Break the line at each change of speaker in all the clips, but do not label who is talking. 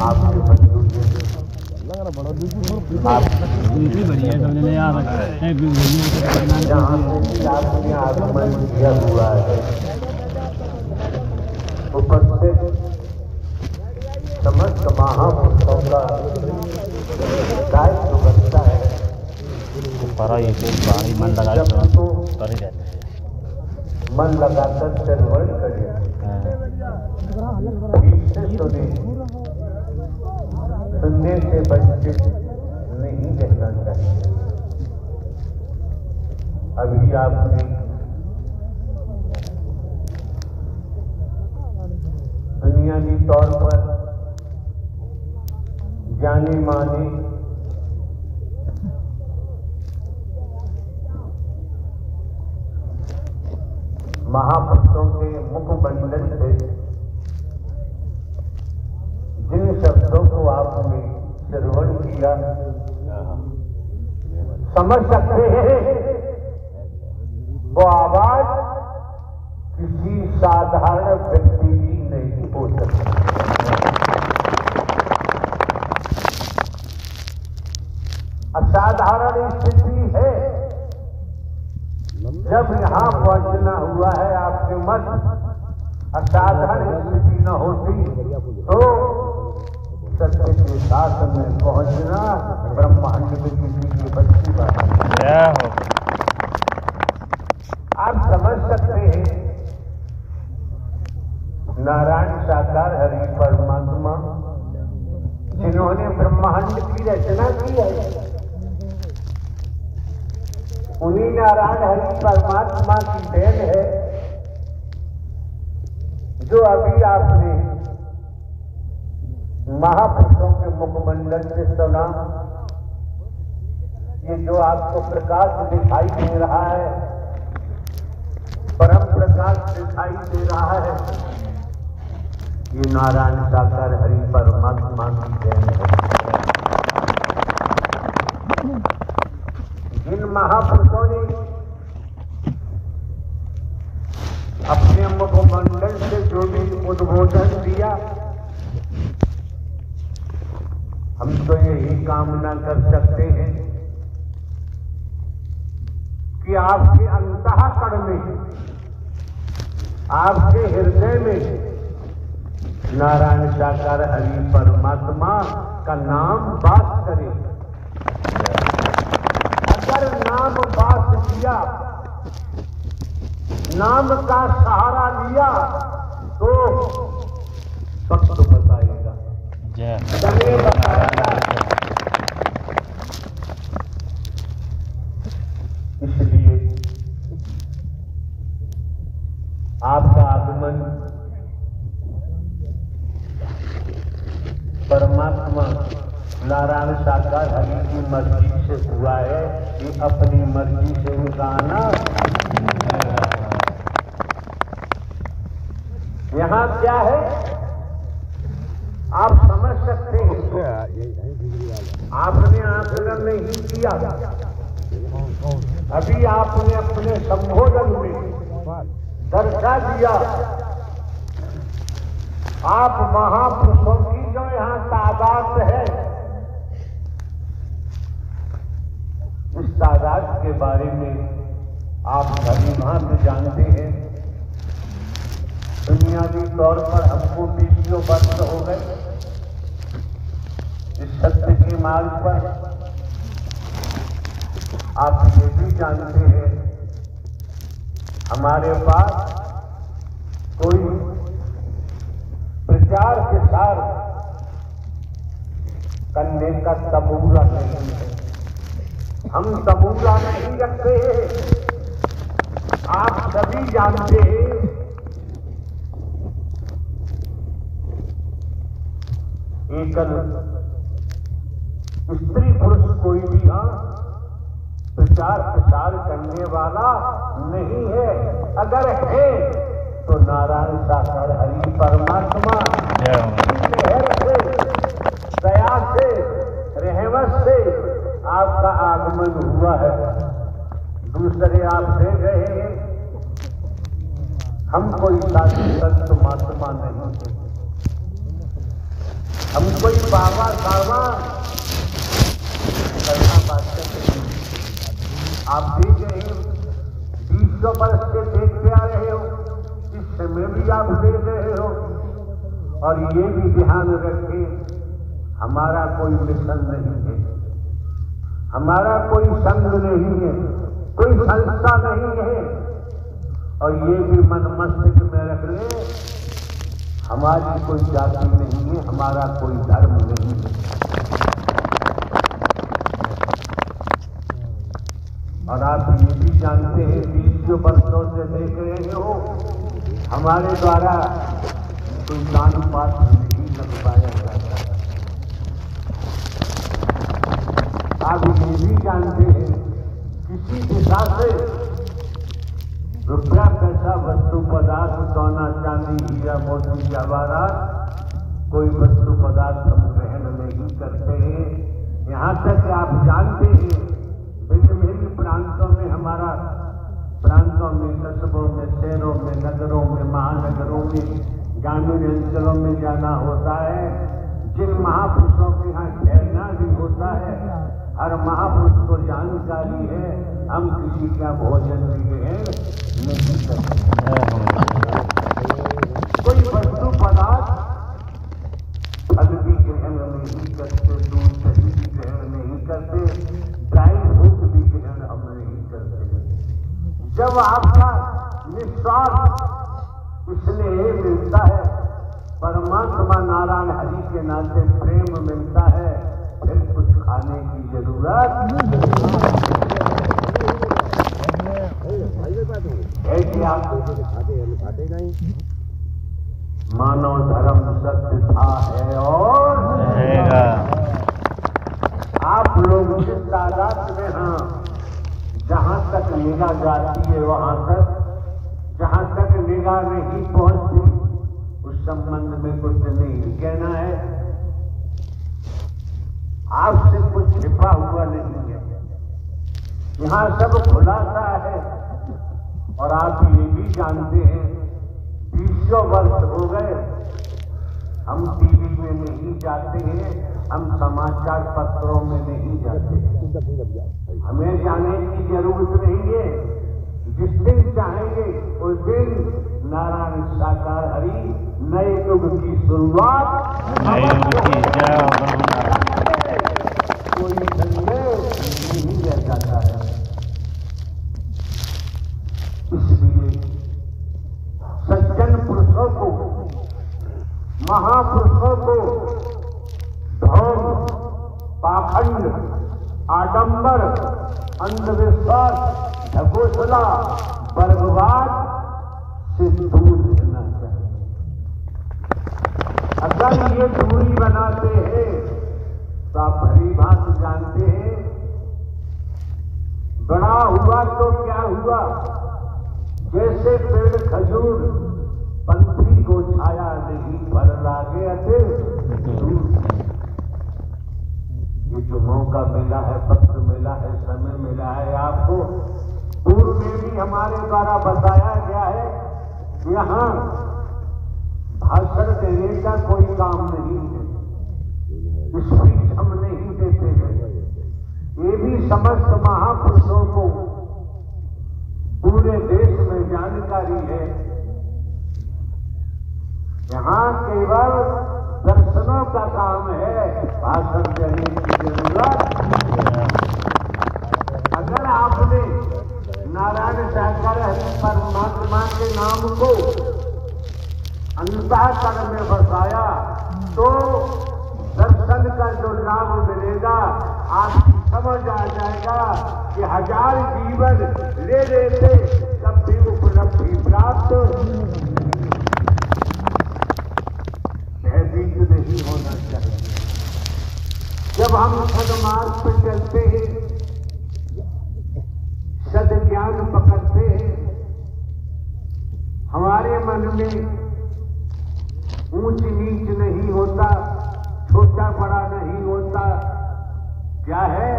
आपके बच्चों के जहाँ से भी आपने आगमन किया हुआ है, उपस्थित समस्त महापुरुषों का दायित्व बनता है मन लगाकर श्रवण करें, सुनने से वंचित नहीं रहना चाहिए। अभी आपने दुनियावी तौर पर जाने माने महापुरुषों के मुखमंडल से जिन शब्दों को आपने श्रवण किया, समझ सकते हैं वो आवाज किसी साधारण व्यक्ति की नहीं हो सकती। असाधारण स्थिति है जब यहाँ पहुंचना हुआ है आपके मन। असाधारण स्थिति न होती तो सत्य के साथ में पहुंचना ब्रह्मांड में किसी की बच्ची बात है। आप समझ सकते हैं नारायण साकार हरि परमात्मा जिन्होंने ब्रह्मांड की रचना की है, उन्हीं नारायण हरि परमात्मा की देन है जो अभी आपने महापुरुषों के मुखमंडल से सुना। ये जो आपको प्रकाश दिखाई दे रहा है, परम प्रकाश दिखाई दे रहा है, ये नारायण साकार हरि परमात्मा की देन है। जिन महापुरुषों ने अपने मुखमंडल से जो भी उद्बोधन दिया, हम तो यही कामना कर सकते हैं कि आपके अंतःकरण में, आपके हृदय में नारायण साकार हरि परमात्मा का नाम वास करे। अगर नाम वास किया, नाम का सहारा लिया तो वक्त बताएगा, समय बताएगा। इसलिए आपका आगमन परमात्मा नारायण साकार हरि की मर्जी से हुआ है। कि अपनी मर्जी से उनका आना यहाँ क्या है आप समझ सकते हैं। आपने आकलन नहीं किया, अभी आपने अपने संबोधन में दर्शा दिया। आप महापुरुषों की जो यहाँ तादाद है, इस तादाद के बारे में आप भली भांति जानते हैं। दुनियावी तौर पर हमको 20 वर्ष हो गए इस सत्य के मार्ग पर। आप ये भी जानते हैं हमारे पास कोई प्रचार के साथ करने का तबूरा नहीं है। हम तबूरा नहीं रखते हैं। आप सभी जानते हैं एकल स्त्री पुरुष कोई भी प्रचार प्रसार करने वाला नहीं है। अगर है तो नारायण साकार हरि परमात्मा मेहर से, दया से, रहमत से आपका आगमन हुआ है। दूसरे आप देख रहे हैं हम कोई साधु संत महात्मा नहीं पहुंचे। हम कोई बाबा सावा करना बात करते हैं। आप देख रहे हैं 20 वर्ष से देखते आ रहे हो, इस समय भी आप देख रहे हो। और ये भी ध्यान रखें, हमारा कोई मिशन नहीं है, हमारा कोई संघ नहीं है, कोई संस्था नहीं है। और ये भी मन मस्तिष्क में रख ले, हमारी कोई जाति नहीं है, हमारा कोई धर्म नहीं है। और आप ये भी जानते हैं 20 वर्षों से देख रहे हो, हमारे द्वारा कोई दान पात्र नहीं लगवाया जाता। आप ये भी जानते हैं किसी दिशा से रुपया पैसा वस्तु पदार्थ सोना चांदी हीरा मोती जवाहरात कोई वस्तु पदार्थ हम ग्रहण नहीं करते हैं। यहाँ तक आप जानते हैं भिन्न भिन्न प्रांतों में, हमारा प्रांतों में, कस्बों में, शहरों में, नगरों में, महानगरों में, ग्रामीण अंचलों में जाना होता है। जिन महापुरुषों के यहाँ ठहरना भी होता है, हर महापुरुष को जानकारी है हम किसी का भोजन भी ग्रहण नहीं करते। कोई वस्तु पदार्थ फल भी ग्रहण नहीं करते, दूध दही भी ग्रहण नहीं करते, ड्राई फ्रूट भी ग्रहण हम नहीं करते। जब आपका निस्वार्थ इसलिए मिलता है, परमात्मा नारायण हरि के नाते प्रेम मिलता है, फिर कुछ खाने की जरूरत है कि आप खाते नहीं। मानव धर्म सत्य था है और आप लोग जिस तादाद में हैं, जहां तक निगाह जाती है वहां तक, जहां तक निगाह नहीं पहुंचती उस संबंध में कुछ नहीं कहना है। आपसे कुछ छिपा हुआ नहीं है, यहाँ सब खुलासा है। और आप ये भी जानते हैं 20 वर्ष हो गए हम टीवी में नहीं जाते हैं, हम समाचार पत्रों में नहीं जाते। हमें जाने की जरूरत नहीं है। जिस दिन चाहेंगे उस दिन नारायण साकार हरि नए युग की शुरुआत, कोई संदेह नहीं रह जाता है। इसलिए सज्जन पुरुषों को, महापुरुषों को ढोंग, पाखंड, आडंबर, अंधविश्वास, ढकोसला, वर्गवाद से दूर रहना चाहिए। अगर ये दूरी बनाते हैं तो आप भली बात जानते हैं, बड़ा हुआ तो क्या हुआ, जैसे पेड़ खजूर पंथी को छाया नहीं भर लागे अते। ये जो मौका मिला है, पत्र मिला है, समय मिला है आपको, पूर्व में भी हमारे द्वारा बताया गया है, यहाँ भाषण देने का कोई काम नहीं है, स्पीच हम नहीं देते हैं। ये भी समस्त महापुरुषों को पूरे देश में जानकारी है। यहाँ केवल दर्शनों का काम है, भाषण देने की जरूरत। अगर आपने नारायण साकार परमात्मा के नाम को अंतःकरण में बसाया तो दर्शन का जो लाभ मिलेगा आपकी समझ आ जाएगा कि 1000 जीवन ले लेते तब भी उपलब्धि प्राप्त भयभीत नहीं होना चाहिए। जब हम सदमार्ग पर चलते हैं, सद्ज्ञान पकड़ते हैं, हमारे मन में ऊंच नीच नहीं होता, छोटा बड़ा नहीं होता। क्या है?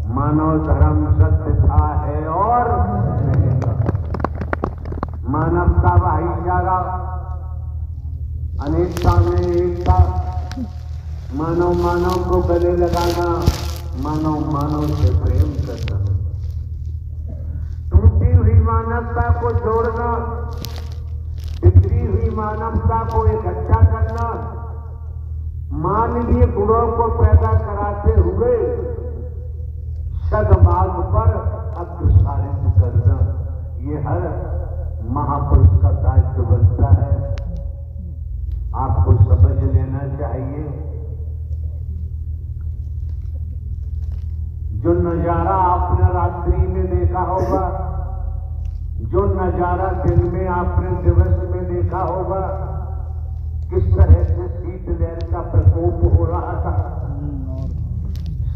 मानव धर्म सत्य था है और मानवता भाईचारा अनेकता में एकता, मानव मानव को गले लगाना, मानव मानव से प्रेम करना, टूटी हुई मानवता को जोड़ना, बिखरी हुई मानवता को इकट्ठा करना, मानवीय गुणों को पैदा कराते हुए सद्मार्ग पर अग्रसारित करना, ये हर महापुरुष का दायित्व बनता है। आपको समझ लेना चाहिए, जो नजारा आपने रात्रि में देखा होगा, जो नजारा दिन में आपने दिवस में देखा होगा, किस तरह से शीतलहर का प्रकोप हो रहा था,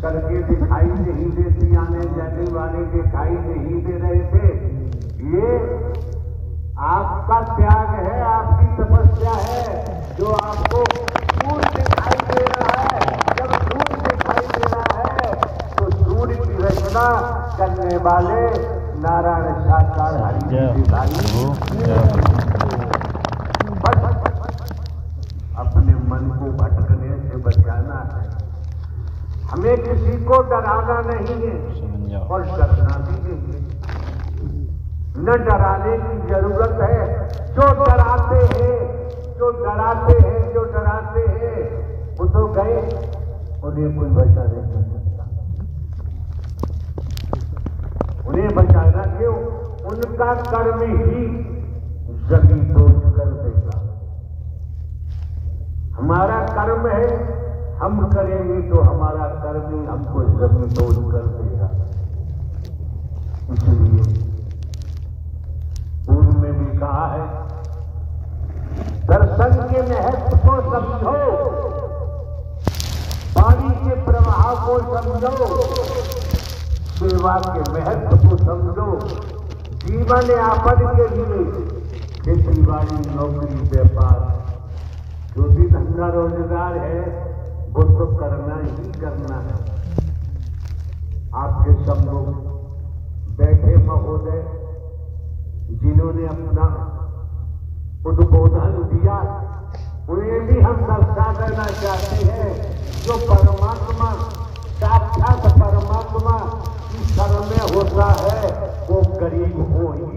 सड़कें दिखाई नहीं देती, आने जाने वाले दिखाई नहीं दे रहे थे। ये आपका त्याग है, आपकी तपस्या है, जो आपको सूर्य दिखाई दे रहा है। जब सूर्य दिखाई दे रहा है तो सूर्य की रचना करने वाले नारायण साकार हरि अपने मन को भटकने से बचाना है। हमें किसी को डराना नहीं है और डरना भी नहीं है। न डराने की जरूरत है। जो डराते हैं, जो डराते हैं, जो डराते हैं, वो तो गए, उन्हें कोई बचा नहीं सकता। उन्हें बचाना क्यों? उनका कर्म ही जमी तोड़ कर देगा। हमारा कर्म है, हम करेंगे तो हमारा कर्म ही हमको जमी तोड़ कर देगा। इसलिए पूर्व में भी कहा है, दर्शन के महत्व को समझो, पानी के प्रवाह को समझो, सेवा के महत्व को समझो। जीवन यापन के लिए खेती बाड़ी, नौकरी, व्यापार, जो भी धंधा रोजगार है वो तो करना ही करना है। आपके सब लोग बैठे महोदय जिन्होंने अपना उद्बोधन दिया, उन्हें भी हम दर्शा करना चाहते हैं। जो परमात्मा, साक्षात परमात्मा की शरण में होता है वो गरीब हो ही